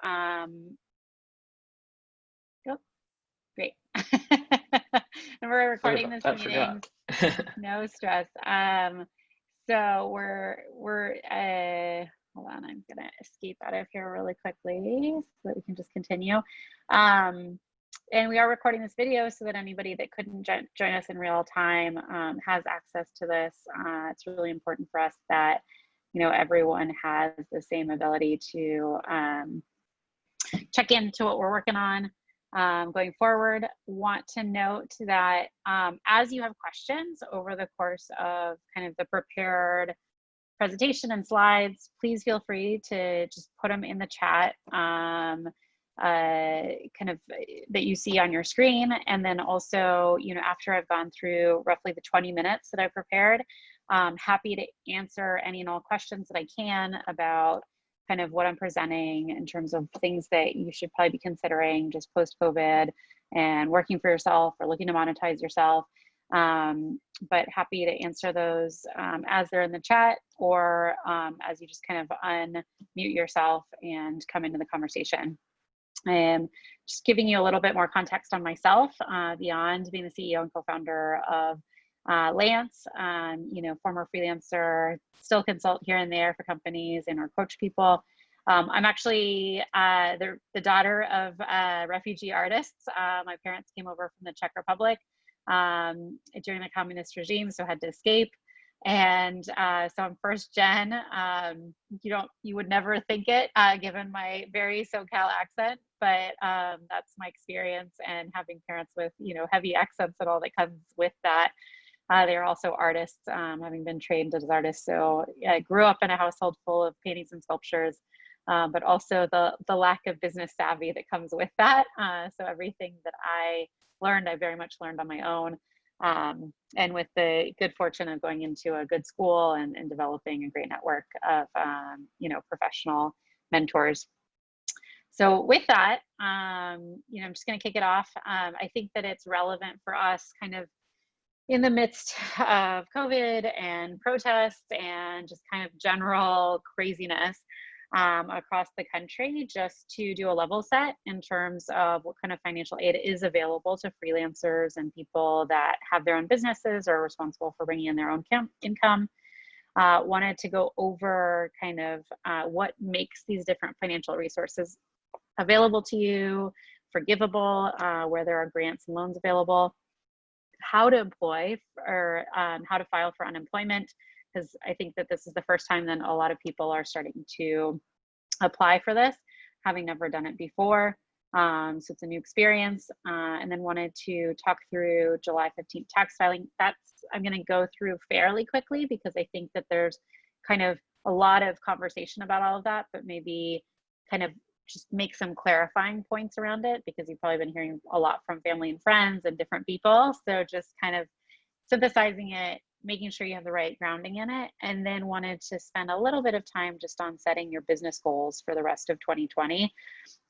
Oh, great. And we're recording this meeting. No stress. So we're hold on, I'm gonna escape out of here really quickly so that we can just continue. And we are recording this video so that anybody that couldn't join us in real time has access to this. It's really important for us that, you know, everyone has the same ability to check into what we're working on going forward. Want to note that as you have questions over the course of kind of the prepared presentation and slides, please feel free to just put them in the chat kind of that you see on your screen. And then also, you know, after I've gone through roughly the 20 minutes that I've prepared, happy to answer any and all questions that I can about kind of what I'm presenting in terms of things that you should probably be considering just post-COVID and working for yourself or looking to monetize yourself. But happy to answer those as they're in the chat or as you just kind of unmute yourself and come into the conversation. Just giving you a little bit more context on myself beyond being the CEO and co-founder of Lance, you know, former freelancer, still consult here and there for companies and or coach people. I'm actually the daughter of refugee artists. My parents came over from the Czech Republic during the communist regime, so had to escape. And so I'm first gen. You would never think it given my very SoCal accent, but that's my experience, and having parents with, you know, heavy accents and all that comes with that. They're also artists, having been trained as artists. So I grew up in a household full of paintings and sculptures, but also the lack of business savvy that comes with that. So everything that I learned, I very much learned on my own. And with the good fortune of going into a good school and developing a great network of, you know, professional mentors. So with that, you know, I'm just going to kick it off. I think that it's relevant for us kind of in the midst of COVID and protests and just kind of general craziness across the country, just to do a level set in terms of what kind of financial aid is available to freelancers and people that have their own businesses or are responsible for bringing in their own income. Wanted to go over kind of what makes these different financial resources available to you, forgivable, where there are grants and loans available, how to employ or how to file for unemployment, because I think that this is the first time that a lot of people are starting to apply for this, having never done it before. So it's a new experience. And then wanted to talk through July 15th tax filing. I'm going to go through fairly quickly because I think that there's kind of a lot of conversation about all of that, but maybe kind of just make some clarifying points around it, because you've probably been hearing a lot from family and friends and different people. So just kind of synthesizing it, making sure you have the right grounding in it, and then wanted to spend a little bit of time just on setting your business goals for the rest of 2020.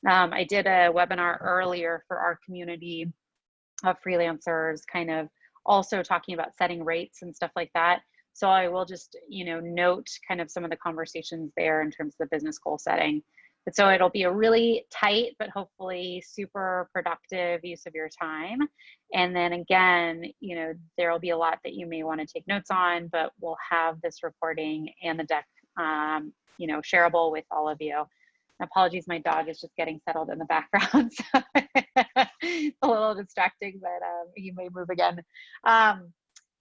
I did a webinar earlier for our community of freelancers, kind of also talking about setting rates and stuff like that. So I will just, you know, note kind of some of the conversations there in terms of the business goal setting. But so it'll be a really tight, but hopefully super productive use of your time. And then again, you know, there'll be a lot that you may want to take notes on, but we'll have this recording and the deck, you know, shareable with all of you. Apologies, my dog is just getting settled in the background. So it's a little distracting, but he may move again.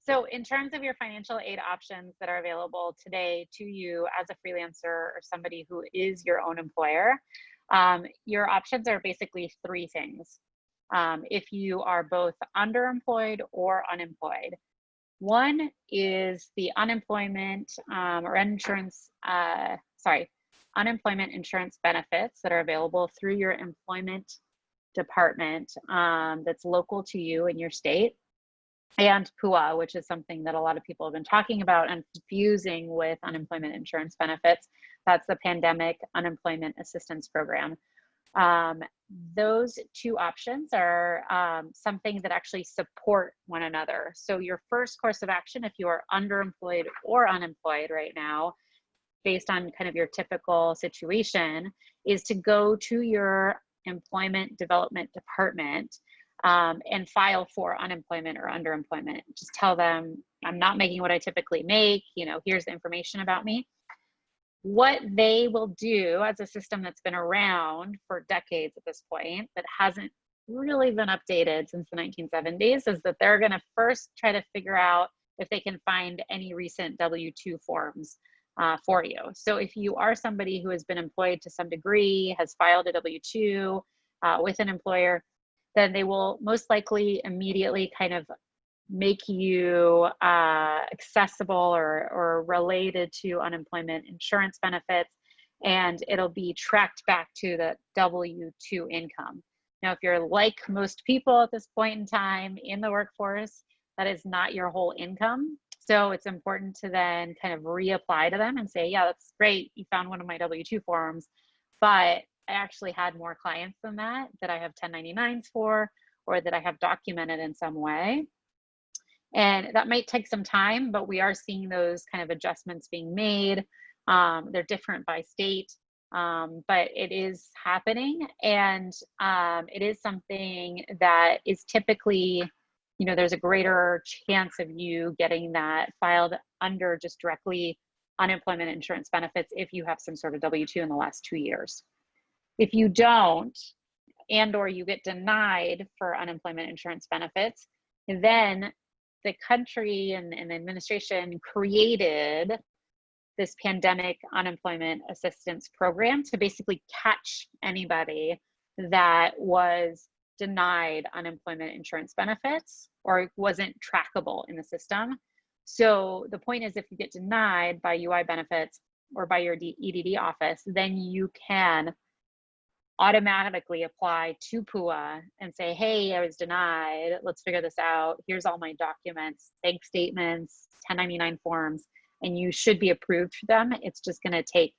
So in terms of your financial aid options that are available today to you as a freelancer or somebody who is your own employer, your options are basically three things. If you are both underemployed or unemployed. One is the unemployment or insurance, unemployment insurance benefits that are available through your employment department that's local to you in your state. And PUA, which is something that a lot of people have been talking about and confusing with unemployment insurance benefits. That's the Pandemic Unemployment Assistance Program. Those two options are something that actually support one another. So your first course of action, if you are underemployed or unemployed right now, based on kind of your typical situation, is to go to your employment development department and file for unemployment or underemployment. Just tell them, I'm not making what I typically make, you know, here's the information about me. What they will do, as a system that's been around for decades at this point, that hasn't really been updated since the 1970s, is that they're going to first try to figure out if they can find any recent W-2 forms for you. So if you are somebody who has been employed to some degree, has filed a W-2 with an employer, then they will most likely immediately kind of make you accessible or related to unemployment insurance benefits, and it'll be tracked back to the W-2 income. Now, if you're like most people at this point in time in the workforce, that is not your whole income. So it's important to then kind of reapply to them and say, yeah, that's great, you found one of my W-2 forms, but I actually had more clients than that I have 1099s for, or that I have documented in some way. And that might take some time, but we are seeing those kind of adjustments being made. They're different by state, but it is happening. And it is something that is typically, you know, there's a greater chance of you getting that filed under just directly unemployment insurance benefits if you have some sort of W-2 in the last 2 years. If you don't, and or you get denied for unemployment insurance benefits, then the country and the administration created this pandemic unemployment assistance program to basically catch anybody that was denied unemployment insurance benefits or wasn't trackable in the system. So the point is, if you get denied by UI benefits or by your EDD office, then you can automatically apply to PUA and say, hey, I was denied, let's figure this out. Here's all my documents, bank statements, 1099 forms, and you should be approved for them. It's just going to take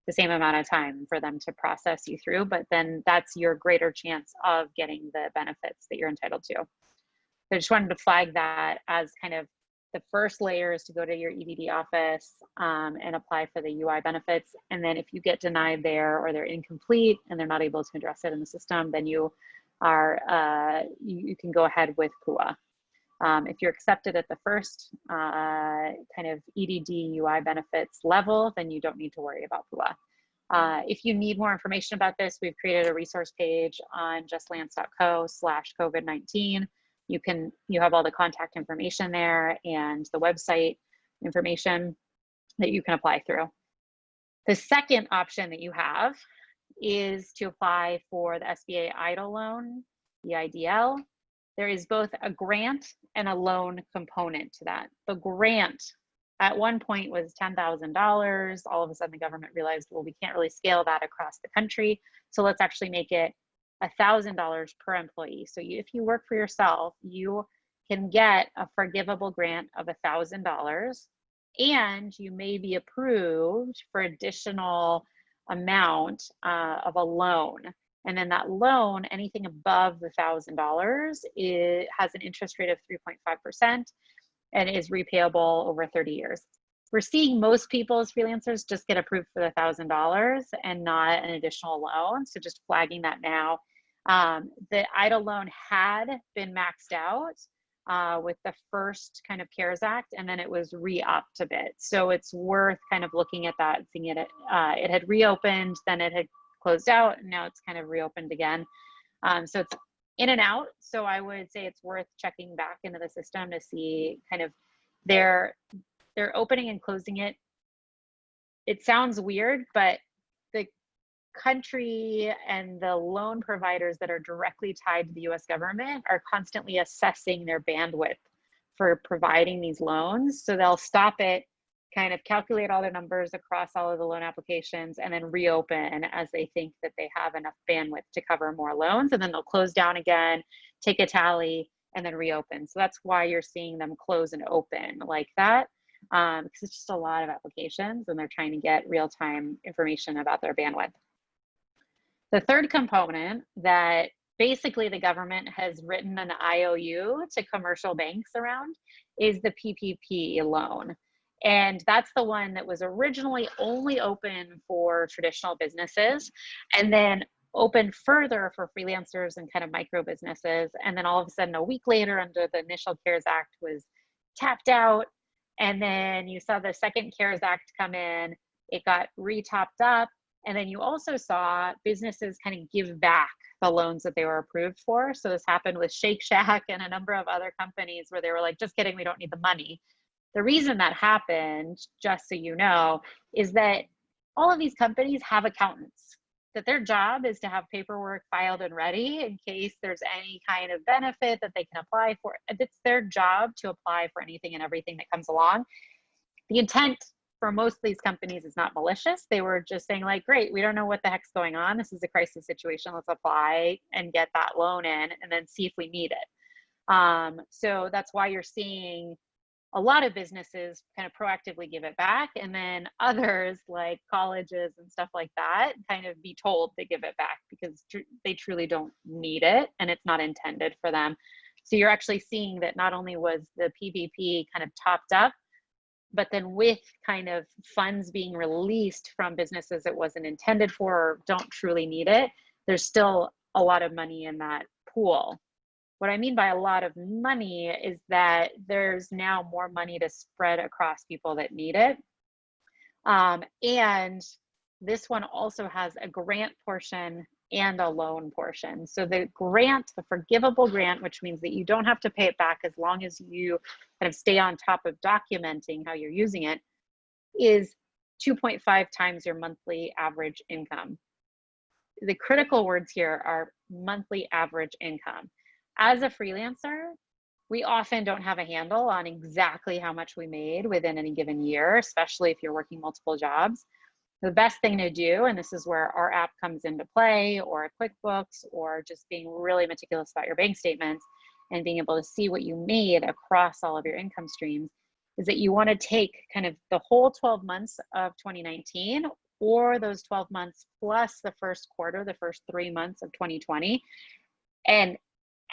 the same amount of time for them to process you through, but then that's your greater chance of getting the benefits that you're entitled to. So I just wanted to flag that as kind of the first layer, is to go to your EDD office and apply for the UI benefits. And then if you get denied there, or they're incomplete and they're not able to address it in the system, then you are you can go ahead with PUA. If you're accepted at the first kind of EDD UI benefits level, then you don't need to worry about PUA. If you need more information about this, we've created a resource page on justlance.co/COVID-19. You have all the contact information there and the website information that you can apply through. The second option that you have is to apply for the SBA EIDL loan, EIDL. There is both a grant and a loan component to that. The grant at one point was $10,000. All of a sudden the government realized, well, we can't really scale that across the country. So let's actually make it $1,000 per employee. So if you work for yourself, you can get a forgivable grant of $1,000, and you may be approved for additional amount of a loan. And then that loan, anything above the $1,000, it has an interest rate of 3.5% and is repayable over 30 years. We're seeing most people as freelancers just get approved for the $1,000 and not an additional loan. So just flagging that now. The EIDL loan had been maxed out with the first kind of CARES Act, and then it was re-upped a bit. So it's worth kind of looking at that, seeing it. It had reopened, then it had closed out, and now it's kind of reopened again. So it's in and out. So I would say it's worth checking back into the system to see kind of they're opening and closing it. It sounds weird, but the country and the loan providers that are directly tied to the US government are constantly assessing their bandwidth for providing these loans. So they'll stop it, kind of calculate all their numbers across all of the loan applications, and then reopen as they think that they have enough bandwidth to cover more loans. And then they'll close down again, take a tally, and then reopen. So that's why you're seeing them close and open like that, because it's just a lot of applications and they're trying to get real-time information about their bandwidth. The third component that basically the government has written an IOU to commercial banks around is the PPP loan. And that's the one that was originally only open for traditional businesses, and then opened further for freelancers and kind of micro businesses. And then all of a sudden, a week later, under the initial CARES Act, was tapped out. And then you saw the second CARES Act come in, it got re-topped up. And then you also saw businesses kind of give back the loans that they were approved for. So this happened with Shake Shack and a number of other companies where they were like, just kidding, we don't need the money. The reason that happened, just so you know, is that all of these companies have accountants, that their job is to have paperwork filed and ready in case there's any kind of benefit that they can apply for. It's their job to apply for anything and everything that comes along. The intent for most of these companies is not malicious. They were just saying like, great, we don't know what the heck's going on. This is a crisis situation. Let's apply and get that loan in and then see if we need it. So that's why you're seeing a lot of businesses kind of proactively give it back, and then others like colleges and stuff like that kind of be told to give it back because they truly don't need it and it's not intended for them. So you're actually seeing that not only was the PPP kind of topped up, but then with kind of funds being released from businesses it wasn't intended for or don't truly need it, there's still a lot of money in that pool. What I mean by a lot of money is that there's now more money to spread across people that need it. And this one also has a grant portion and a loan portion. So the grant, the forgivable grant, which means that you don't have to pay it back as long as you kind of stay on top of documenting how you're using it, is 2.5 times your monthly average income. The critical words here are monthly average income. As a freelancer, we often don't have a handle on exactly how much we made within any given year, especially if you're working multiple jobs. The best thing to do, and this is where our app comes into play, or a QuickBooks, or just being really meticulous about your bank statements and being able to see what you made across all of your income streams, is that you want to take kind of the whole 12 months of 2019, or those 12 months plus the first quarter, the first 3 months of 2020, and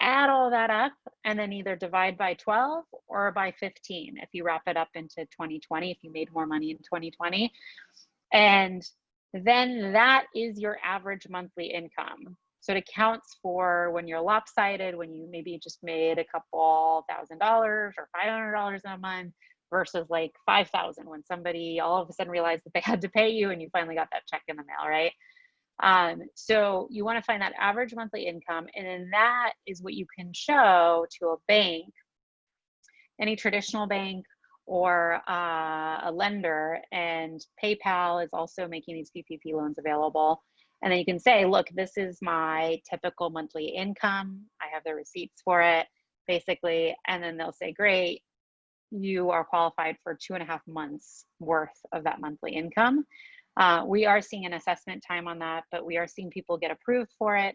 add all that up and then either divide by 12 or by 15 if you wrap it up into 2020, if you made more money in 2020. And then that is your average monthly income. So it accounts for when you're lopsided, when you maybe just made a couple $1,000 or $500 in a month versus like 5,000 when somebody all of a sudden realized that they had to pay you and you finally got that check in the mail, right? So you want to find that average monthly income, and then that is what you can show to a bank, any traditional bank or a lender, and PayPal is also making these PPP loans available. And then you can say, look, this is my typical monthly income. I have the receipts for it, basically. And then they'll say, great, you are qualified for 2.5 months worth of that monthly income. We are seeing an assessment time on that, but we are seeing people get approved for it.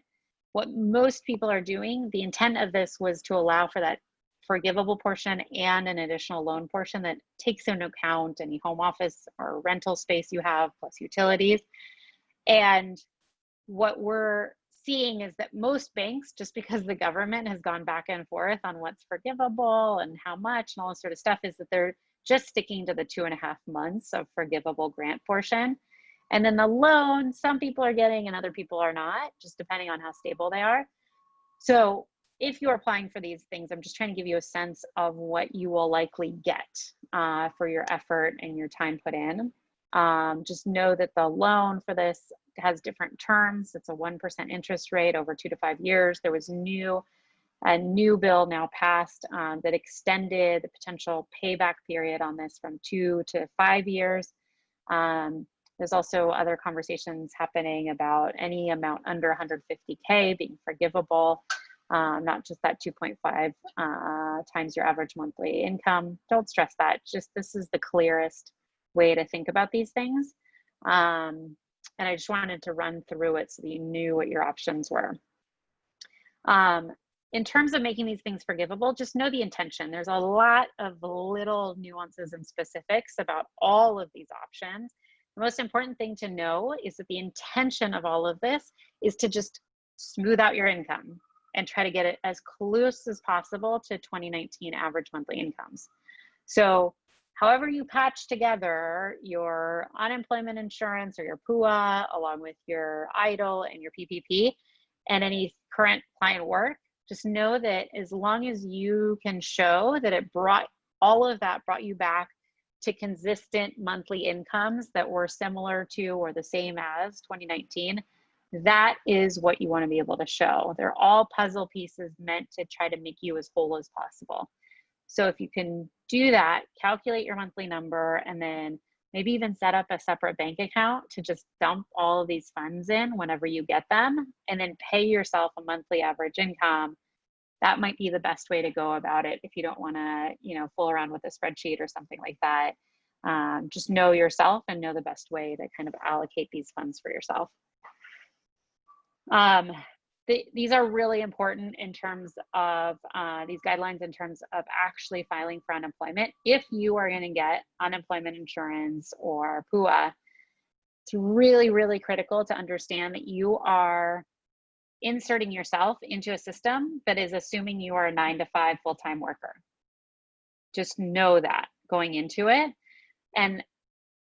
What most people are doing, the intent of this was to allow for that forgivable portion and an additional loan portion that takes into account any home office or rental space you have, plus utilities. And what we're seeing is that most banks, just because the government has gone back and forth on what's forgivable and how much and all this sort of stuff, is that they're just sticking to the 2.5 months of forgivable grant portion. And then the loan, some people are getting and other people are not, just depending on how stable they are. So if you're applying for these things, I'm just trying to give you a sense of what you will likely get for your effort and your time put in. Just know that the loan for this has different terms. It's a 1% interest rate over 2 to 5 years. There was a new bill now passed that extended the potential payback period on this from 2 to 5 years. There's also other conversations happening about any amount under 150K being forgivable, not just that 2.5 times your average monthly income. Don't stress that. Just this is the clearest way to think about these things. And I just wanted to run through it so that you knew what your options were. In terms of making these things forgivable, just know the intention. There's a lot of little nuances and specifics about all of these options. The most important thing to know is that the intention of all of this is to just smooth out your income and try to get it as close as possible to 2019 average monthly incomes. So however you patch together your unemployment insurance or your PUA along with your EIDL and your PPP and any current client work, just know that as long as you can show that it brought all of that brought you back to consistent monthly incomes that were similar to or the same as 2019, that is what you want to be able to show. They're all puzzle pieces meant to try to make you as whole as possible. So if you can do that, calculate your monthly number, and then maybe even set up a separate bank account to just dump all of these funds in whenever you get them, and then pay yourself a monthly average income. That might be the best way to go about it if you don't want to, fool around with a spreadsheet or something like that. Just know yourself and know the best way to kind of allocate these funds for yourself. These are really important in terms of these guidelines in terms of actually filing for unemployment. If you are going to get unemployment insurance or PUA, it's really, really critical to understand that you are inserting yourself into a system that is assuming you are a 9-to-5 full-time worker. Just know that going into it and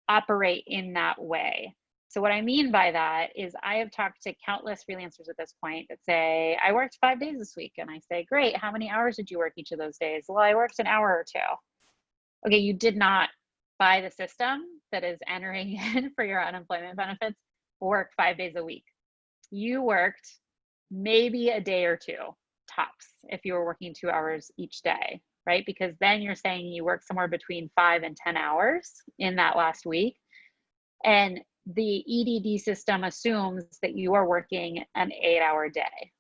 operate in that way. So what I mean by that is I have talked to countless freelancers at this point that say, I worked 5 days this week. And I say, great, how many hours did you work each of those days? Well, I worked an hour or two. Okay, you did not, by the system that is entering in for your unemployment benefits, work 5 days a week. You worked maybe a day or two tops if you were working 2 hours each day, right? Because then you're saying you work somewhere between 5 and 10 hours in that last week. And the EDD system assumes that you are working an 8-hour day.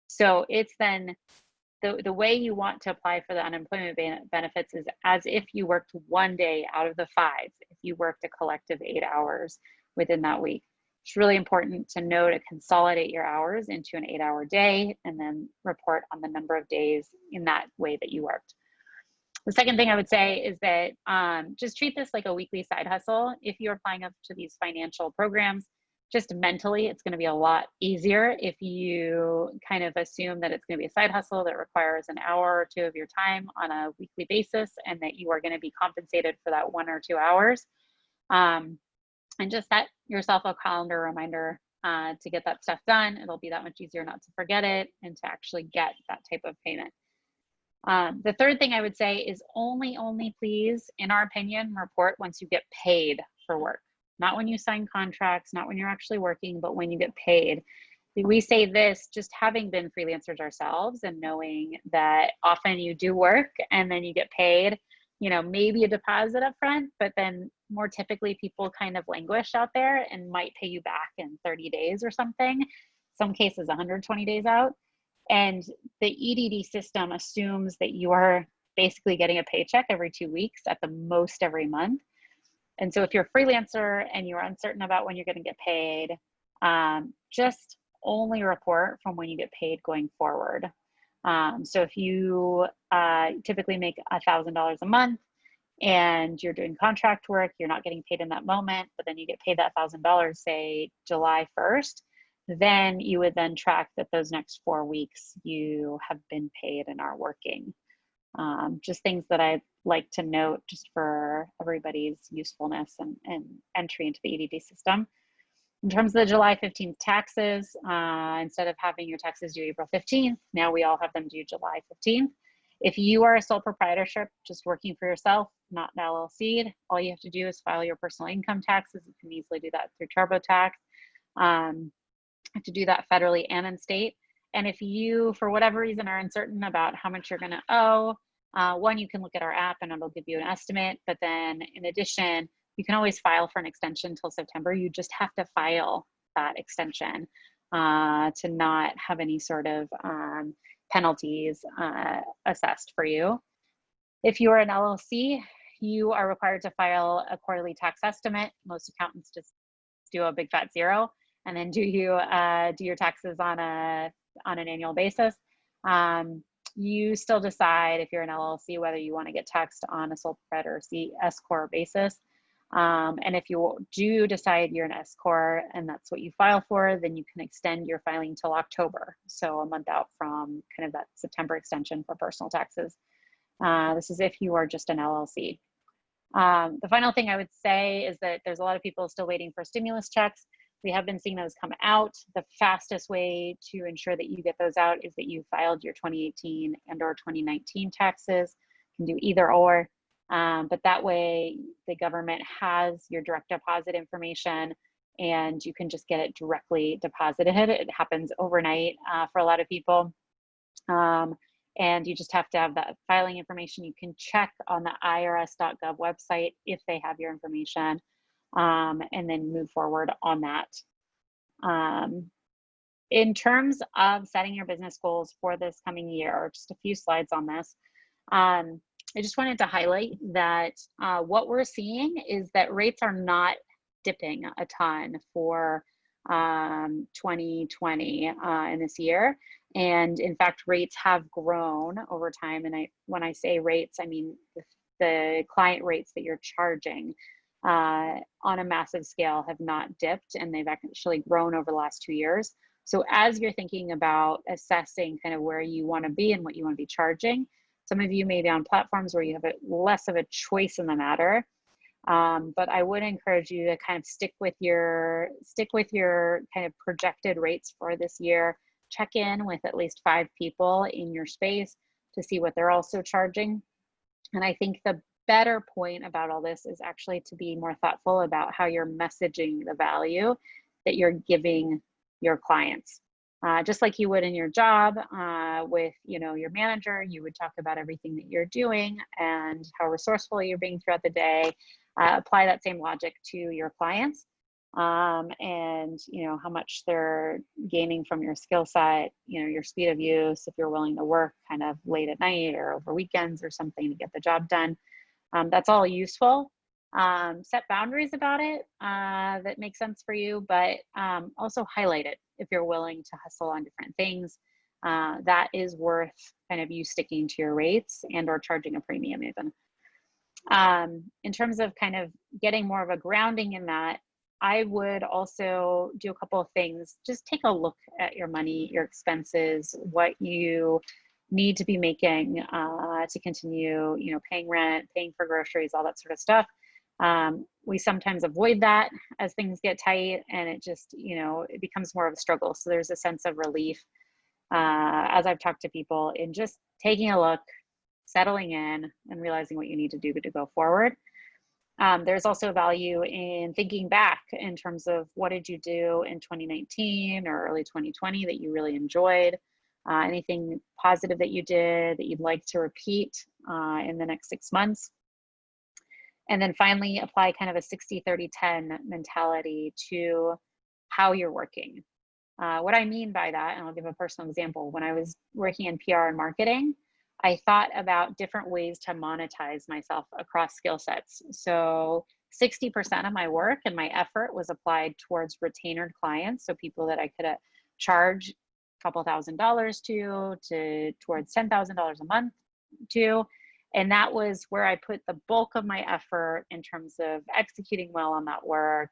So it's then the way you want to apply for the unemployment benefits is as if you worked 1 day out of the 5, if you worked a collective 8 hours within that week. It's really important to know to consolidate your hours into an 8-hour day and then report on the number of days in that way that you worked. The second thing I would say is that just treat this like a weekly side hustle. If you're applying up to these financial programs, just mentally, it's going to be a lot easier if you kind of assume that it's going to be a side hustle that requires an hour or two of your time on a weekly basis and that you are going to be compensated for that 1 or 2 hours. And just set yourself a calendar reminder to get that stuff done. It'll be that much easier not to forget it and to actually get that type of payment. The third thing I would say is only please, in our opinion, report once you get paid for work. Not when you sign contracts, not when you're actually working, but when you get paid. We say this just having been freelancers ourselves and knowing that often you do work and then you get paid, maybe a deposit up front, but then more typically people kind of languish out there and might pay you back in 30 days or something, some cases 120 days out. And the EDD system assumes that you are basically getting a paycheck every 2 weeks, at the most every month. And so if you're a freelancer and you're uncertain about when you're going to get paid, just only report from when you get paid going forward. So if you typically make $1,000 a month and you're doing contract work, you're not getting paid in that moment, but then you get paid that $1,000, say July 1st, then you would then track that those next 4 weeks you have been paid and are working. Just things that I'd like to note just for everybody's usefulness and entry into the EDD system. In terms of the July 15th taxes, instead of having your taxes due April 15th, now we all have them due July 15th. If you are a sole proprietorship, just working for yourself, not an LLC, all you have to do is file your personal income taxes. You can easily do that through TurboTax. Have to do that federally and in state. And if you, for whatever reason, are uncertain about how much you're going to owe, one, you can look at our app and it'll give you an estimate. But then in addition, you can always file for an extension until September. You just have to file that extension to not have any sort of penalties assessed for you. If you are an LLC, you are required to file a quarterly tax estimate. Most accountants just do a big fat zero and then do your taxes on an annual basis. You still decide if you're an LLC whether you want to get taxed on a sole proprietor or S Corp basis. And if you do decide you're an S Corp and that's what you file for, then you can extend your filing till October, so a month out from kind of that September extension for personal taxes. This is if you are just an LLC. The final thing I would say is that there's a lot of people still waiting for stimulus checks. We have been seeing those come out. The fastest way to ensure that you get those out is that you filed your 2018 and or 2019 taxes. You can do either or, but that way the government has your direct deposit information and you can just get it directly deposited. It happens overnight for a lot of people. And you just have to have that filing information. You can check on the irs.gov website if they have your information, and then move forward on that. In terms of setting your business goals for this coming year, just a few slides on this, I just wanted to highlight that what we're seeing is that rates are not dipping a ton for 2020 in this year. And in fact, rates have grown over time. And when I say rates, I mean the client rates that you're charging on a massive scale have not dipped, and they've actually grown over the last 2 years. So as you're thinking about assessing kind of where you want to be and what you want to be charging, some of you may be on platforms where you have less of a choice in the matter. But I would encourage you to kind of stick with your kind of projected rates for this year. Check in with at least 5 people in your space to see what they're also charging. And I think the better point about all this is actually to be more thoughtful about how you're messaging the value that you're giving your clients. Just like you would in your job with your manager, you would talk about everything that you're doing and how resourceful you're being throughout the day. Apply that same logic to your clients, and how much they're gaining from your skill set, your speed of use, if you're willing to work kind of late at night or over weekends or something to get the job done. That's all useful. Set boundaries about it that make sense for you, but also highlight it if you're willing to hustle on different things. That is worth kind of you sticking to your rates and or charging a premium even. In terms of kind of getting more of a grounding in that, I would also do a couple of things. Just take a look at your money, your expenses, what you need to be making to continue, paying rent, paying for groceries, all that sort of stuff. We sometimes avoid that as things get tight, and it just, it becomes more of a struggle. So there's a sense of relief as I've talked to people in just taking a look, settling in, and realizing what you need to do to go forward. There's also value in thinking back in terms of what did you do in 2019 or early 2020 that you really enjoyed, anything positive that you did that you'd like to repeat in the next 6 months. And then finally, apply kind of a 60-30-10 mentality to how you're working. What I mean by that, and I'll give a personal example, when I was working in PR and marketing, I thought about different ways to monetize myself across skill sets. So 60% of my work and my effort was applied towards retainer clients. So people that I could charge a couple $1,000s towards $10,000 a month to. And that was where I put the bulk of my effort in terms of executing well on that work,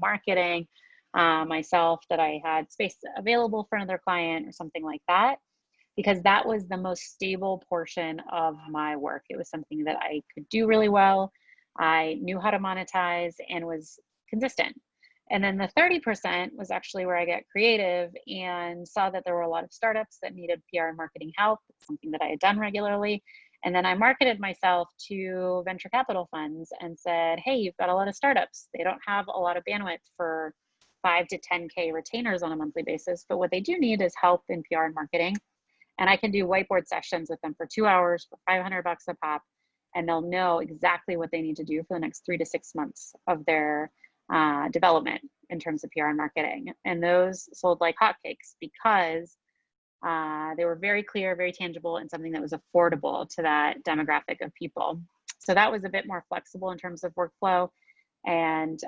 marketing myself, that I had space available for another client or something like that, because that was the most stable portion of my work. It was something that I could do really well. I knew how to monetize and was consistent. And then the 30% was actually where I got creative and saw that there were a lot of startups that needed PR and marketing help, something that I had done regularly. And then I marketed myself to venture capital funds and said, hey, you've got a lot of startups. They don't have a lot of bandwidth for 5 to 10K retainers on a monthly basis, but what they do need is help in PR and marketing. And I can do whiteboard sessions with them for 2 hours for $500 a pop, and they'll know exactly what they need to do for the next 3 to 6 months of their development in terms of PR and marketing. And those sold like hotcakes because they were very clear, very tangible, and something that was affordable to that demographic of people. So that was a bit more flexible in terms of workflow, and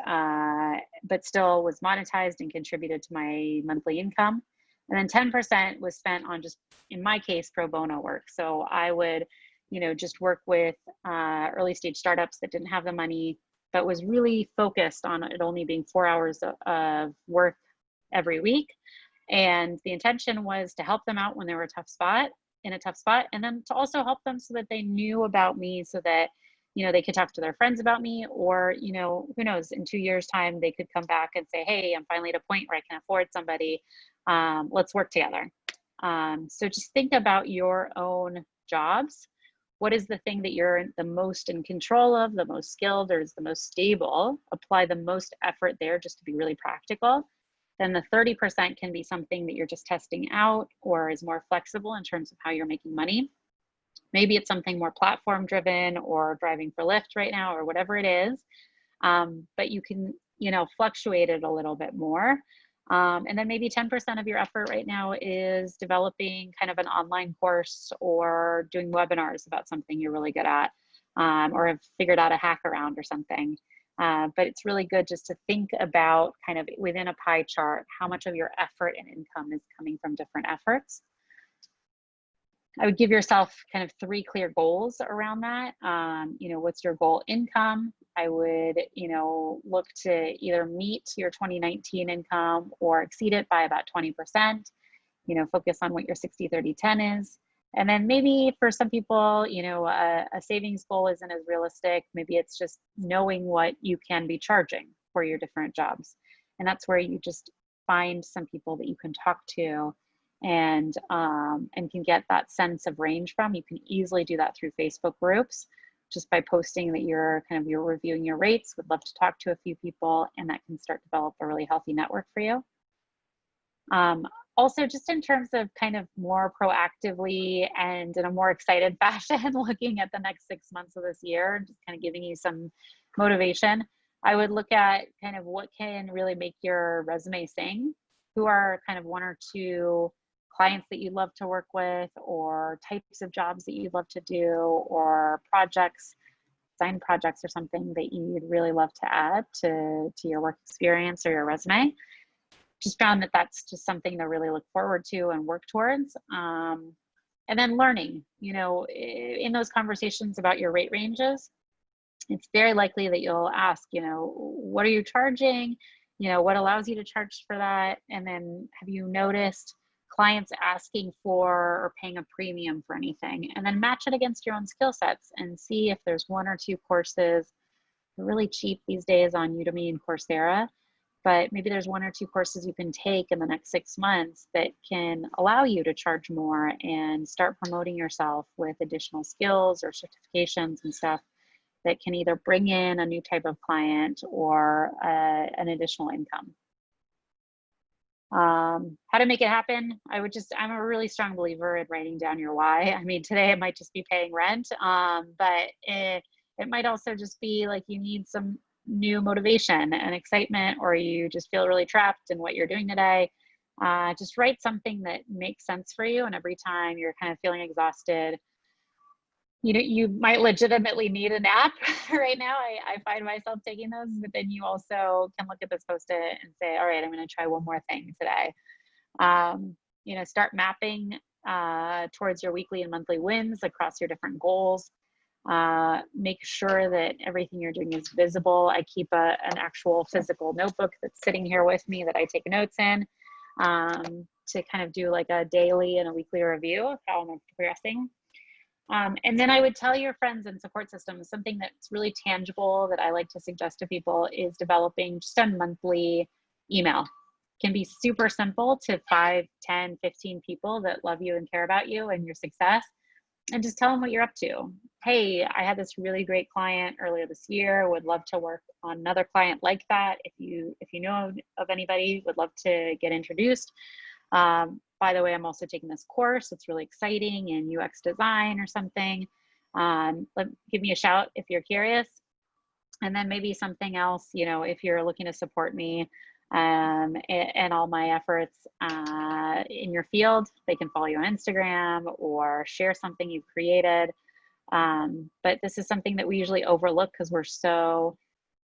but still was monetized and contributed to my monthly income. And then 10% was spent on just, in my case, pro bono work. So I would, just work with early stage startups that didn't have the money, but was really focused on it only being 4 hours of work every week. And the intention was to help them out when they were in a tough spot, and then to also help them so that they knew about me, so that, you know, they could talk to their friends about me, or, you know, who knows, in 2 years time, they could come back and say, hey, I'm finally at a point where I can afford somebody. Let's work together. So just think about your own jobs. What is the thing that you're the most in control of, the most skilled, or is the most stable? Apply the most effort there, just to be really practical. Then the 30% can be something that you're just testing out or is more flexible in terms of how you're making money. Maybe it's something more platform driven or driving for Lyft right now or whatever it is. But you can, you know, fluctuate it a little bit more. And then maybe 10% of your effort right now is developing kind of an online course or doing webinars about something you're really good at, or have figured out a hack around or something. But it's really good just to think about kind of within a pie chart, how much of your effort and income is coming from different efforts. I would give yourself kind of 3 clear goals around that. You know, what's your goal income? I would, you know, look to either meet your 2019 income or exceed it by about 20%. You know, focus on what your 60-30-10 is. And then maybe for some people, you know, a savings goal isn't as realistic. Maybe it's just knowing what you can be charging for your different jobs. And that's where you just find some people that you can talk to and can get that sense of range from. You can easily do that through Facebook groups, just by posting that you're reviewing your rates, would love to talk to a few people, and that can start to develop a really healthy network for you. Also, just in terms of kind of more proactively and in a more excited fashion, looking at the next 6 months of this year, just kind of giving you some motivation, I would look at kind of what can really make your resume sing. Who are kind of 1 or 2 clients that you'd love to work with, or types of jobs that you'd love to do, or projects, design projects or something that you'd really love to add to your work experience or your resume. Just found that that's just something to really look forward to and work towards. And then learning, you know, in those conversations about your rate ranges, it's very likely that you'll ask, you know, what are you charging? You know, what allows you to charge for that? And then have you noticed clients asking for or paying a premium for anything? And then match it against your own skill sets and see if there's 1 or 2 courses. They're really cheap these days on Udemy and Coursera, but maybe there's 1 or 2 courses you can take in the next 6 months that can allow you to charge more and start promoting yourself with additional skills or certifications and stuff that can either bring in a new type of client or an additional income. How to make it happen? I'm a really strong believer in writing down your why. I mean, today it might just be paying rent, but it might also just be like you need some new motivation and excitement, or you just feel really trapped in what you're doing today. Just write something that makes sense for you. And every time you're kind of feeling exhausted, you know, you might legitimately need a nap right now. I find myself taking those, but then you also can look at this Post-it and say, all right, I'm going to try one more thing today. You know, start mapping towards your weekly and monthly wins across your different goals. Make sure that everything you're doing is visible. I keep an actual physical notebook that's sitting here with me that I take notes in, to kind of do like a daily and a weekly review of how I'm progressing. And then I would tell your friends and support systems, something that's really tangible that I like to suggest to people is developing just a monthly email. It can be super simple to 5, 10, 15 people that love you and care about you and your success. And just tell them what you're up to. Hey, I had this really great client earlier this year, would love to work on another client like that. If you know of anybody, would love to get introduced. By the way, I'm also taking this course. It's really exciting in UX design or something. Give me a shout if you're curious. And then maybe something else, you know, if you're looking to support me and all my efforts in your field, they can follow you on Instagram or share something you've created. But this is something that we usually overlook because we're so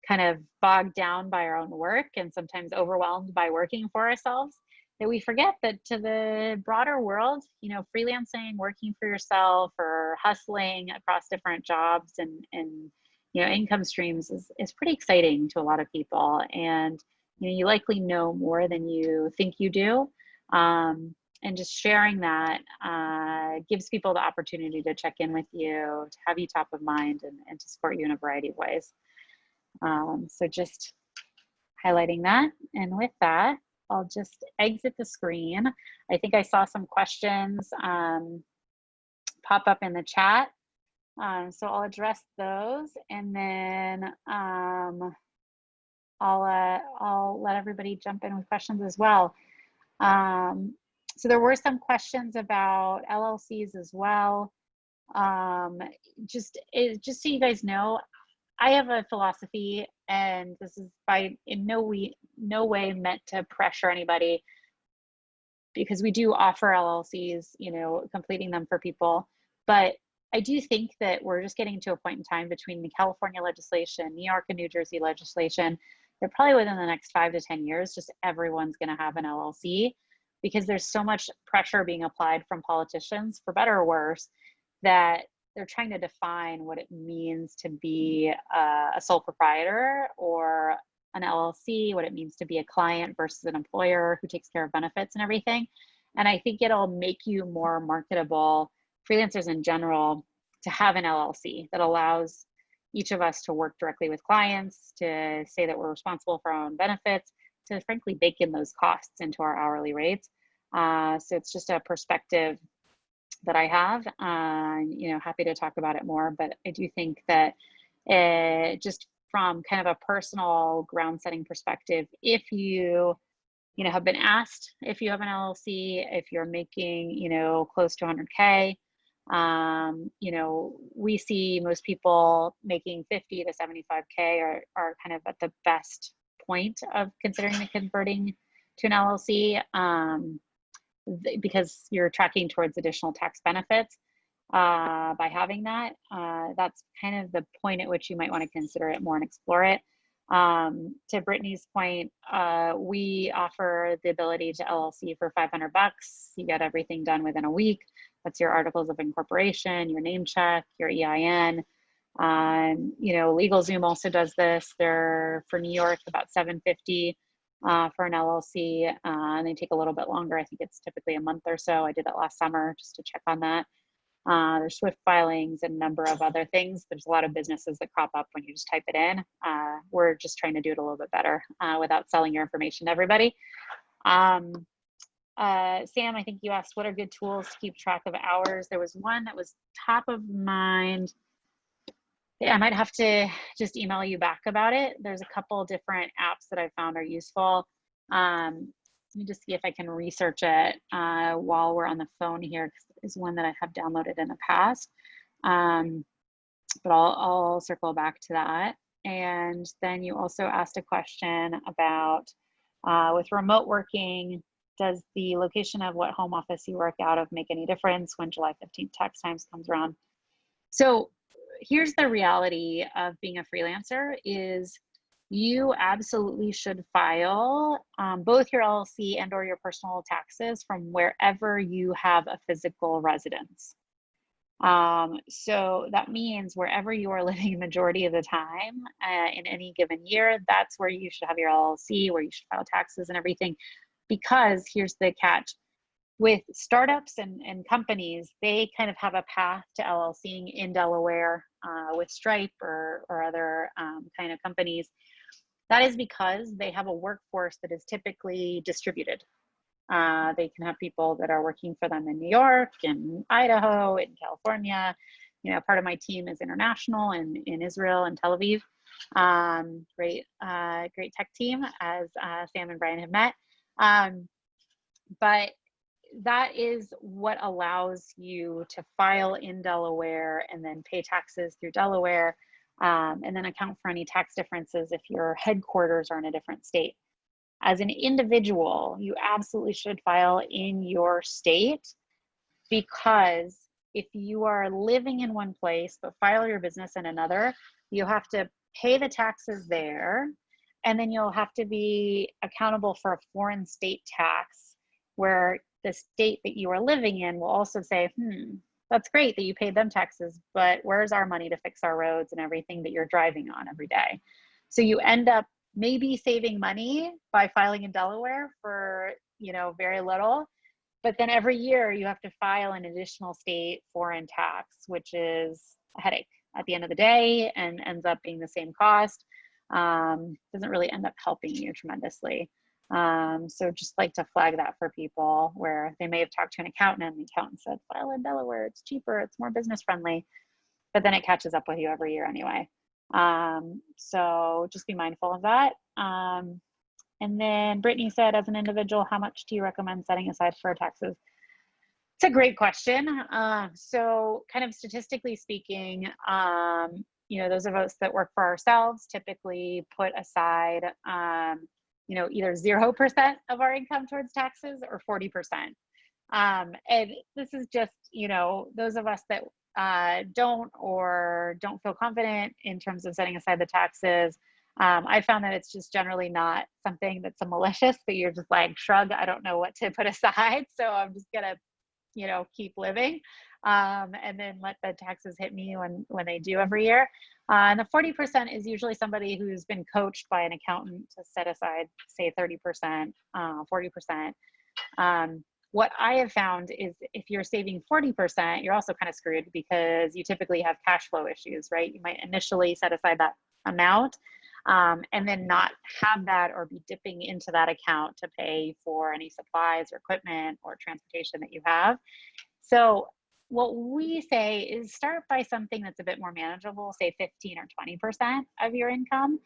kind of bogged down by our own work and sometimes overwhelmed by working for ourselves, that we forget that to the broader world, you know, freelancing, working for yourself, or hustling across different jobs and you know, income streams is pretty exciting to a lot of people. And you know, you likely know more than you think you do. And and just sharing that gives people the opportunity to check in with you, to have you top of mind, and to support you in a variety of ways. So just highlighting that. And with that, I'll just exit the screen. I think I saw some questions pop up in the chat. So I'll address those, and then I'll let everybody jump in with questions as well. So there were some questions about LLCs as well. Just so you guys know, I have a philosophy, and this is in no way meant to pressure anybody, because we do offer LLCs, you know, completing them for people. But I do think that we're just getting to a point in time between the California legislation, New York and New Jersey legislation, that probably within the next 5 to 10 years, just everyone's going to have an LLC, because there's so much pressure being applied from politicians, for better or worse, that they're trying to define what it means to be a sole proprietor or an LLC, what it means to be a client versus an employer who takes care of benefits and everything. And I think it'll make you more marketable, freelancers in general, to have an LLC that allows each of us to work directly with clients, to say that we're responsible for our own benefits, to frankly bake in those costs into our hourly rates. So it's just a perspective that I have. You know, happy to talk about it more, but I do think that just from kind of a personal ground setting perspective, if you have been asked if you have an LLC, if you're making, you know, close to 100K, you know, we see most people making 50 to 75K are kind of at the best point of considering converting to an LLC, because you're tracking towards additional tax benefits by having that. That's kind of the point at which you might want to consider it more and explore it. To Brittany's point, we offer the ability to LLC for $500. You get everything done within a week. That's your articles of incorporation, your name check, your EIN. You know, LegalZoom also does this. They're for New York about $750 for an LLC, and they take a little bit longer. I think it's typically a month or so. I did that last summer just to check on that. There's Swift filings and a number of other things. There's a lot of businesses that crop up when you just type it in. We're just trying to do it a little bit better without selling your information to everybody. Sam, I think you asked what are good tools to keep track of hours. There was one that was top of mind. I might have to just email you back about it. There's a couple different apps that I found are useful. Let me just see if I can research it while we're on the phone here, because it's one that I have downloaded in the past. But I'll circle back to that. And then you also asked a question about with remote working, does the location of what home office you work out of make any difference when July 15th tax times comes around? So here's the reality of being a freelancer is you absolutely should file both your LLC and or your personal taxes from wherever you have a physical residence. So that means wherever you are living the majority of the time in any given year, that's where you should have your LLC, where you should file taxes and everything. Because here's the catch. With startups and companies, they kind of have a path to LLCing in Delaware with Stripe or other kind of companies. That is because they have a workforce that is typically distributed. They can have people that are working for them in New York, in Idaho, in California. You know, part of my team is international in Israel and Tel Aviv. Great tech team, as Sam and Brian have met. But that is what allows you to file in Delaware and then pay taxes through Delaware, and then account for any tax differences if your headquarters are in a different state. As an individual, you absolutely should file in your state, because if you are living in one place but file your business in another, you have to pay the taxes there, and then you'll have to be accountable for a foreign state tax, where the state that you are living in will also say, that's great that you paid them taxes, but where's our money to fix our roads and everything that you're driving on every day? So you end up maybe saving money by filing in Delaware for, you know, very little, But then every year you have to file an additional state foreign tax, which is a headache at the end of the day and ends up being the same cost. Doesn't really end up helping you tremendously. So just like to flag that for people where they may have talked to an accountant and the accountant said, file in Delaware, it's cheaper, it's more business friendly, but then it catches up with you every year anyway. So just be mindful of that. And then Brittany said, as an individual, how much do you recommend setting aside for taxes? It's a great question. So kind of statistically speaking, you know, those of us that work for ourselves typically put aside, you know, either 0% of our income towards taxes or 40%. And this is just, you know, those of us that don't feel confident in terms of setting aside the taxes. I found that it's just generally not something that's a malicious, that you're just like, shrug, I don't know what to put aside, so I'm just gonna, you know, keep living, and then let the taxes hit me when they do every year. And the 40% is usually somebody who's been coached by an accountant to set aside, say, 30%, 40%. What I have found is if you're saving 40%, you're also kind of screwed because you typically have cash flow issues, right? You might initially set aside that amount, and then not have that or be dipping into that account to pay for any supplies or equipment or transportation that you have. So what we say is start by something that's a bit more manageable, say 15 or 20% of your income,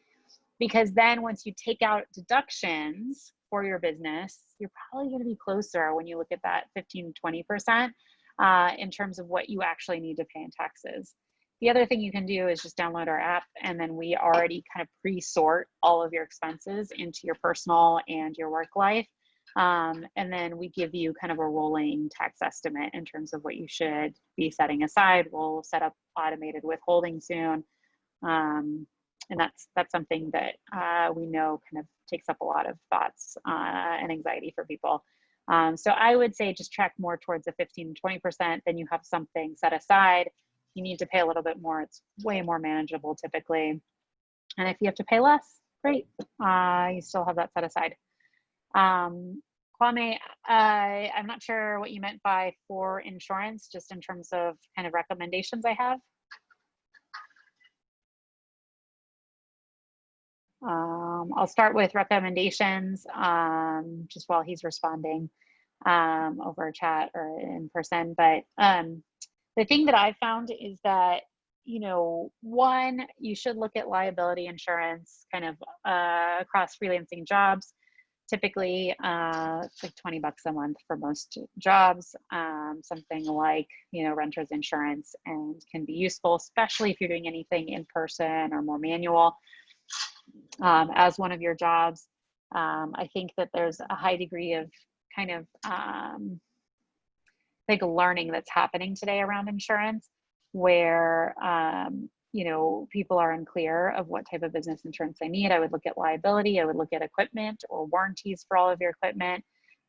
because then once you take out deductions for your business, you're probably going to be closer when you look at that 15 to 20% in terms of what you actually need to pay in taxes. The other thing you can do is just download our app, and then we already kind of pre-sort all of your expenses into your personal and your work life. And then we give you kind of a rolling tax estimate in terms of what you should be setting aside. We'll set up automated withholding soon. And that's something that we know kind of takes up a lot of thoughts and anxiety for people. So I would say just track more towards the 15 to 20%, then you have something set aside. You need to pay a little bit more, it's way more manageable typically. And if you have to pay less, great, you still have that set aside. Kwame, I'm not sure what you meant by for insurance, just in terms of kind of recommendations I have. I'll start with recommendations just while he's responding over chat or in person. But the thing that I've found is that, you know, one, you should look at liability insurance kind of across freelancing jobs. Typically, it's like $20 a month for most jobs, something like, you know, renter's insurance, and can be useful, especially if you're doing anything in person or more manual as one of your jobs. I think that there's a high degree of kind of like learning that's happening today around insurance, where you know, people are unclear of what type of business insurance they need. I would look at liability. I would look at equipment or warranties for all of your equipment,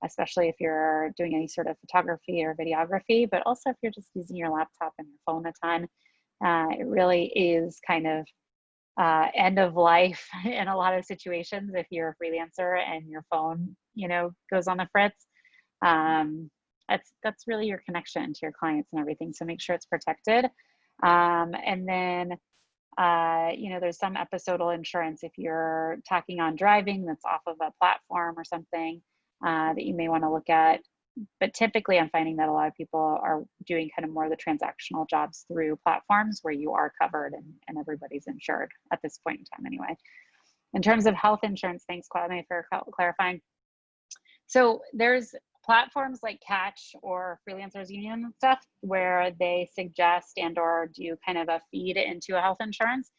especially if you're doing any sort of photography or videography, but also if you're just using your laptop and your phone a ton. It really is kind of end of life in a lot of situations if you're a freelancer and your phone, you know, goes on the fritz. That's really your connection to your clients and everything. So make sure it's protected. And then, you know, there's some episodal insurance if you're tacking on driving that's off of a platform or something that you may want to look at. But typically I'm finding that a lot of people are doing kind of more of the transactional jobs through platforms where you are covered and everybody's insured at this point in time anyway. In terms of health insurance, thanks Kwame for clarifying. So there's platforms like Catch or Freelancers Union and stuff where they suggest and or do kind of a feed into a health insurance.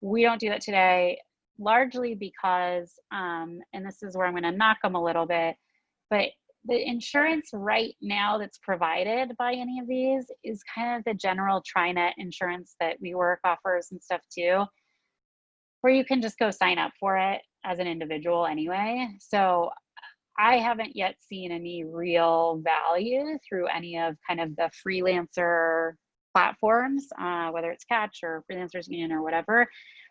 We don't do that today, largely because, and this is where I'm going to knock them a little bit, but the insurance right now that's provided by any of these is kind of the general TriNet insurance that WeWork offers and stuff too, where you can just go sign up for it as an individual anyway. So I haven't yet seen any real value through any of kind of the freelancer platforms, whether it's Catch or Freelancers Union or whatever.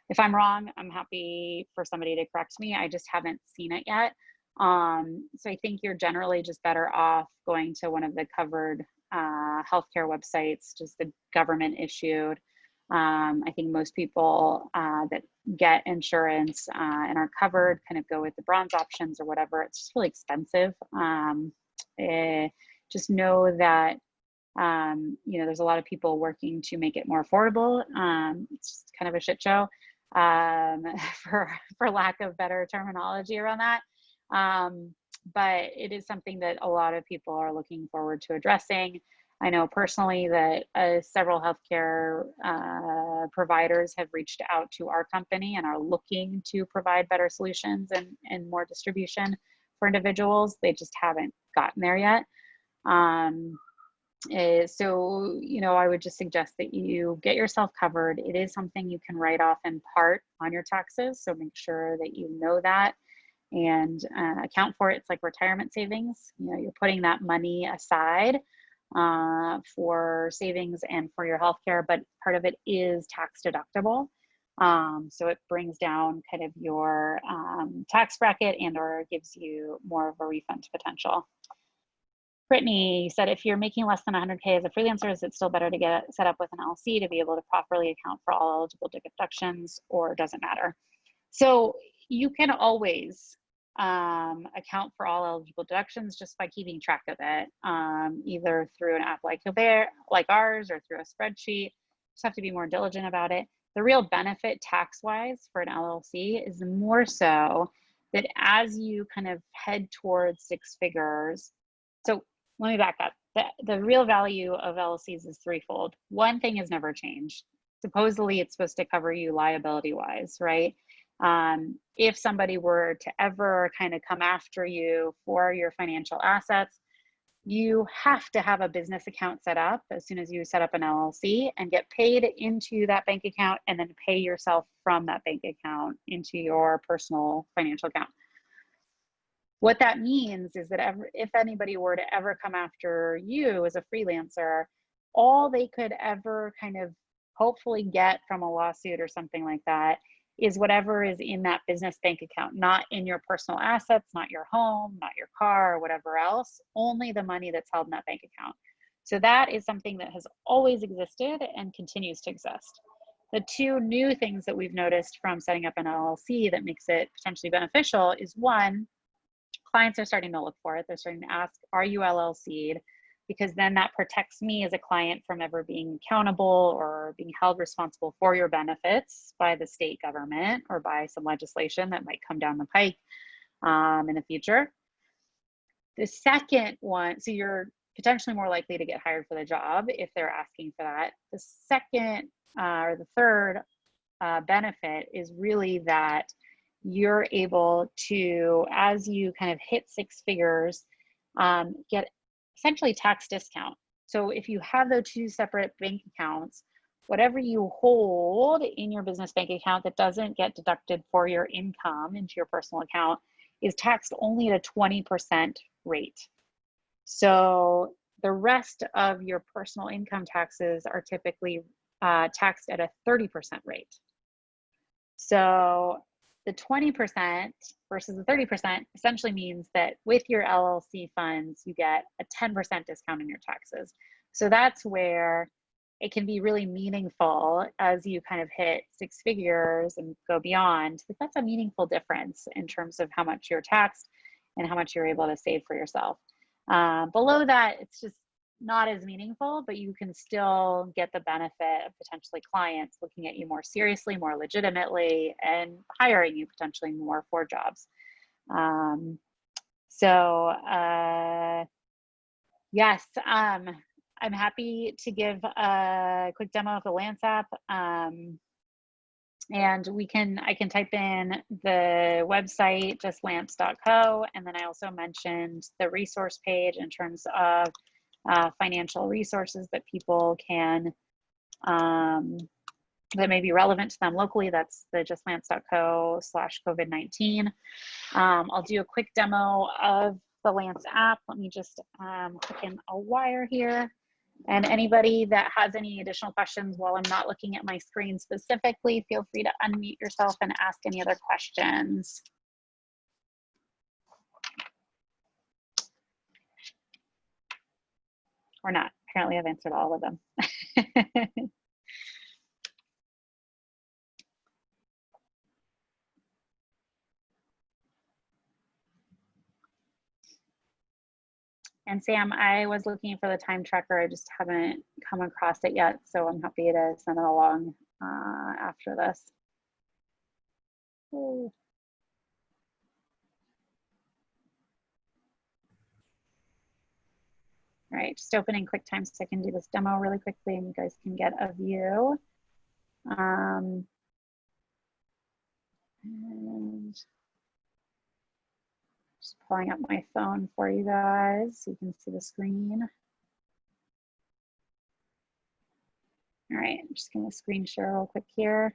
If I'm wrong, I'm happy for somebody to correct me. I just haven't seen it yet. So I think you're generally just better off going to one of the covered healthcare websites, just the government issued. I think most people that get insurance and are covered kind of go with the bronze options or whatever. It's just really expensive. Just know that you know, there's a lot of people working to make it more affordable. It's just kind of a shit show, for lack of better terminology around that. But it is something that a lot of people are looking forward to addressing. I know personally that several healthcare providers have reached out to our company and are looking to provide better solutions and more distribution for individuals. They just haven't gotten there yet. So, you know, I would just suggest that you get yourself covered. It is something you can write off in part on your taxes. So make sure that you know that and account for it. It's like retirement savings. You know, you're putting that money aside for savings and for your healthcare, but part of it is tax deductible. So it brings down kind of your tax bracket and or gives you more of a refund potential. Brittany said, if you're making less than 100K as a freelancer, is it still better to get set up with an LLC to be able to properly account for all eligible deductions, or does it matter? So you can always account for all eligible deductions just by keeping track of it, either through an app like ours or through a spreadsheet. Just have to be more diligent about it. The real benefit tax-wise for an LLC is more so that as you kind of head towards six figures, so let me back up. The real value of LLCs is threefold. One thing has never changed. Supposedly it's supposed to cover you liability-wise, right? If somebody were to ever kind of come after you for your financial assets, you have to have a business account set up as soon as you set up an LLC and get paid into that bank account and then pay yourself from that bank account into your personal financial account. What that means is that if anybody were to ever come after you as a freelancer, all they could ever kind of hopefully get from a lawsuit or something like that is whatever is in that business bank account, not in your personal assets, not your home, not your car, or whatever else, only the money that's held in that bank account. So that is something that has always existed and continues to exist. The two new things that we've noticed from setting up an LLC that makes it potentially beneficial is, one, clients are starting to look for it. They're starting to ask, are you LLC'd? Because then that protects me as a client from ever being accountable or being held responsible for your benefits by the state government or by some legislation that might come down the pike in the future. The second one, so you're potentially more likely to get hired for the job if they're asking for that. The second or the third benefit is really that you're able to, as you kind of hit six figures, get essentially tax discount. So if you have those two separate bank accounts, whatever you hold in your business bank account that doesn't get deducted for your income into your personal account is taxed only at a 20% rate. So the rest of your personal income taxes are typically taxed at a 30% rate. So the 20% versus the 30% essentially means that with your LLC funds, you get a 10% discount in your taxes. So that's where it can be really meaningful as you kind of hit six figures and go beyond. That's a meaningful difference in terms of how much you're taxed and how much you're able to save for yourself. Below that, it's just not as meaningful, but you can still get the benefit of potentially clients looking at you more seriously, more legitimately, and hiring you potentially more for jobs. Yes, I'm happy to give a quick demo of the Lance app. And I can type in the website, just lance.co. And then I also mentioned the resource page in terms of financial resources that people can, that may be relevant to them locally. That's the justlance.co/COVID-19. I'll do a quick demo of the Lance app. Let me just click in a wire here. And anybody that has any additional questions while I'm not looking at my screen specifically, feel free to unmute yourself and ask any other questions. or not. Apparently I've answered all of them. And Sam, I was looking for the time tracker. I just haven't come across it yet, so I'm happy to send it along after this. Ooh. All right, just opening QuickTime so I can do this demo really quickly and you guys can get a view. And just pulling up my phone for you guys so you can see the screen. All right, I'm just gonna screen share real quick here.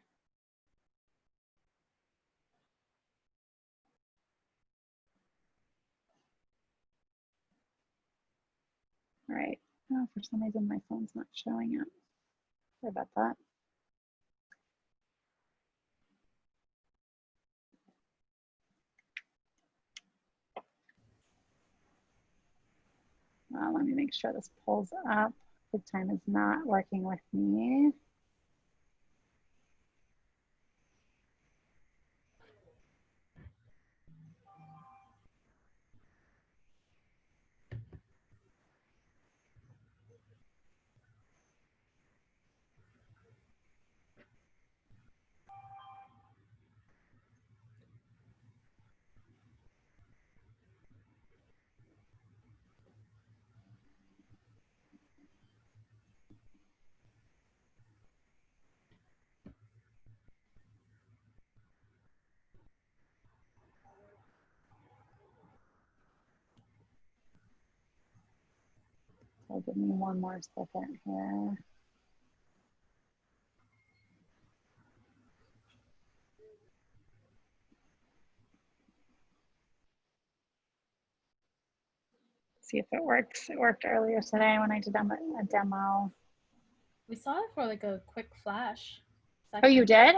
All right, oh, for some reason my phone's not showing it. Sorry about that. Let me make sure this pulls up. QuickTime is not working with me. So give me one more second here. See if it works. It worked earlier today when I did a demo. We saw it for like a quick flash second. Oh, you did?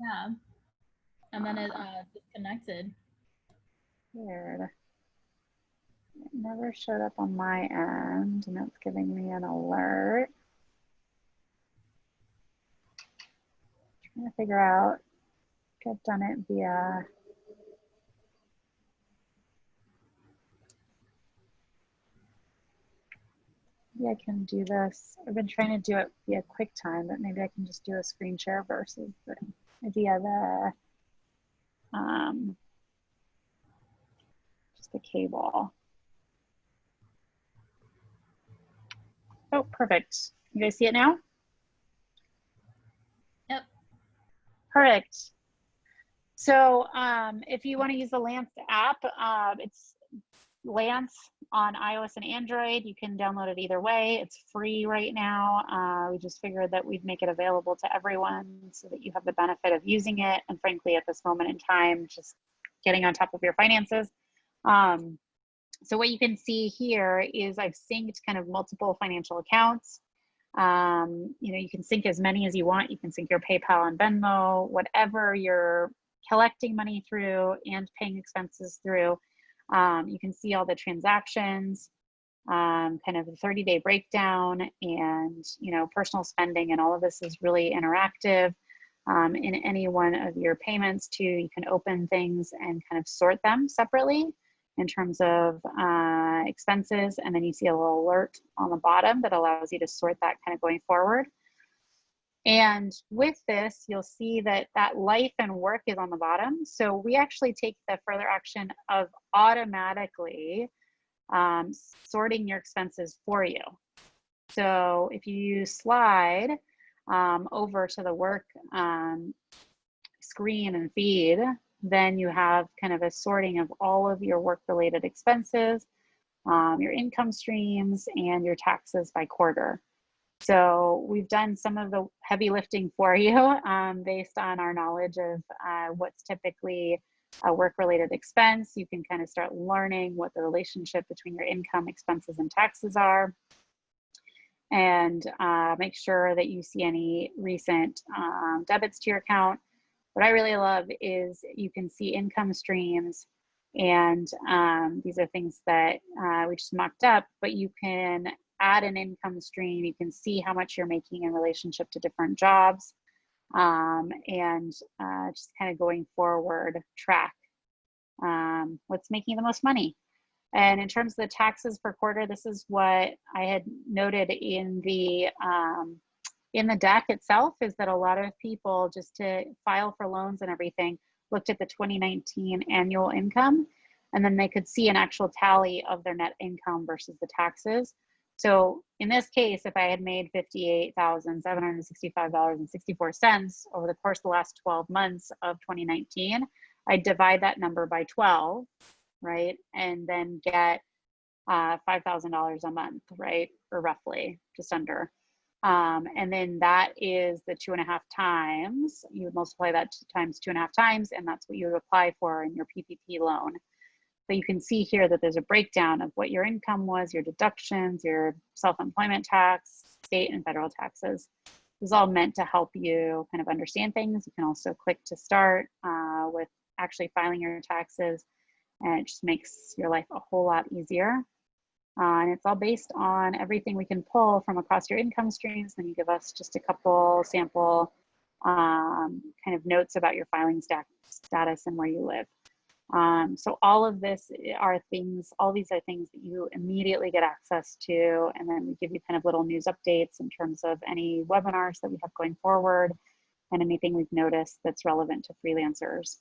Yeah. And then it disconnected. Weird. It never showed up on my end, and it's giving me an alert. Trying to figure out if I've done it via. Maybe I can do this. I've been trying to do it via QuickTime, but maybe I can just do a screen share versus via the just the cable. Oh, perfect. You guys see it now? Yep. Perfect. So if you want to use the Lance app, it's Lance on iOS and Android. You can download it either way. It's free right now. We just figured that we'd make it available to everyone so that you have the benefit of using it. And frankly, at this moment in time, just getting on top of your finances. So what you can see here is I've synced kind of multiple financial accounts. You know, you can sync as many as you want. You can sync your PayPal and Venmo, whatever you're collecting money through and paying expenses through. You can see all the transactions, kind of the 30-day breakdown, and you know, personal spending, and all of this is really interactive. In any one of your payments too, you can open things and kind of sort them separately in terms of expenses, and then you see a little alert on the bottom that allows you to sort that kind of going forward. And with this, you'll see that that life and work is on the bottom. So we actually take the further action of automatically sorting your expenses for you. So if you slide over to the work screen and feed, then you have kind of a sorting of all of your work-related expenses, your income streams, and your taxes by quarter. So we've done some of the heavy lifting for you based on our knowledge of what's typically a work-related expense. You can kind of start learning what the relationship between your income, expenses, and taxes are, and make sure that you see any recent debits to your account. What I really love is you can see income streams, and these are things that we just mocked up, but you can add an income stream. You can see how much you're making in relationship to different jobs, and just kind of going forward, track what's making the most money. And in terms of the taxes per quarter, this is what I had noted in the deck itself, is that a lot of people, just to file for loans and everything, looked at the 2019 annual income, and then they could see an actual tally of their net income versus the taxes. So in this case, if I had made $58,765.64 over the course of the last 12 months of 2019, I'd divide that number by 12, right? And then get $5,000 a month, right? Or roughly, just under. And then that is the 2.5 times. You would multiply that times 2.5 times, and that's what you would apply for in your PPP loan. But you can see here that there's a breakdown of what your income was, your deductions, your self-employment tax, state and federal taxes. This is all meant to help you kind of understand things. You can also click to start with actually filing your taxes, and it just makes your life a whole lot easier. And it's all based on everything we can pull from across your income streams. Then you give us just a couple sample kind of notes about your filing status and where you live. So all of this are things, all these are things that you immediately get access to, and then we give you kind of little news updates in terms of any webinars that we have going forward and anything we've noticed that's relevant to freelancers.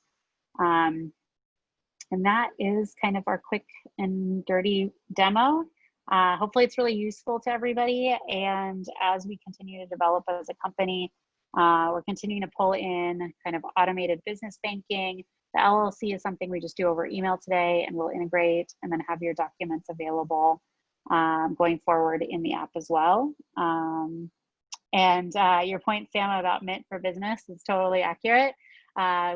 And that is kind of our quick and dirty demo. Hopefully it's really useful to everybody. And as we continue to develop as a company, we're continuing to pull in kind of automated business banking. The LLC is something we just do over email today, and we'll integrate and then have your documents available going forward in the app as well. And your point, Sam, about Mint for Business is totally accurate.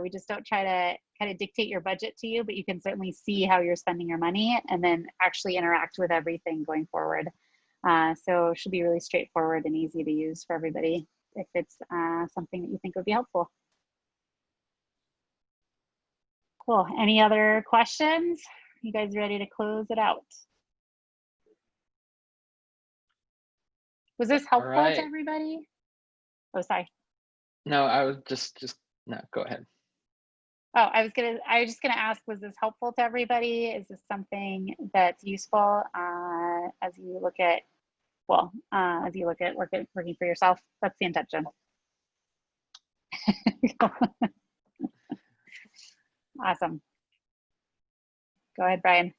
We just don't try to kind of dictate your budget to you, but you can certainly see how you're spending your money and then actually interact with everything going forward. So it should be really straightforward and easy to use for everybody if it's something that you think would be helpful. Cool. Any other questions? You guys ready to close it out? Was this helpful to everybody? Oh, sorry. No, I was just no, go ahead. Oh, I was just gonna ask, was this helpful to everybody? Is this something that's useful as you look at, well, as you look at working for yourself? That's the intention. Awesome. Go ahead, Brian.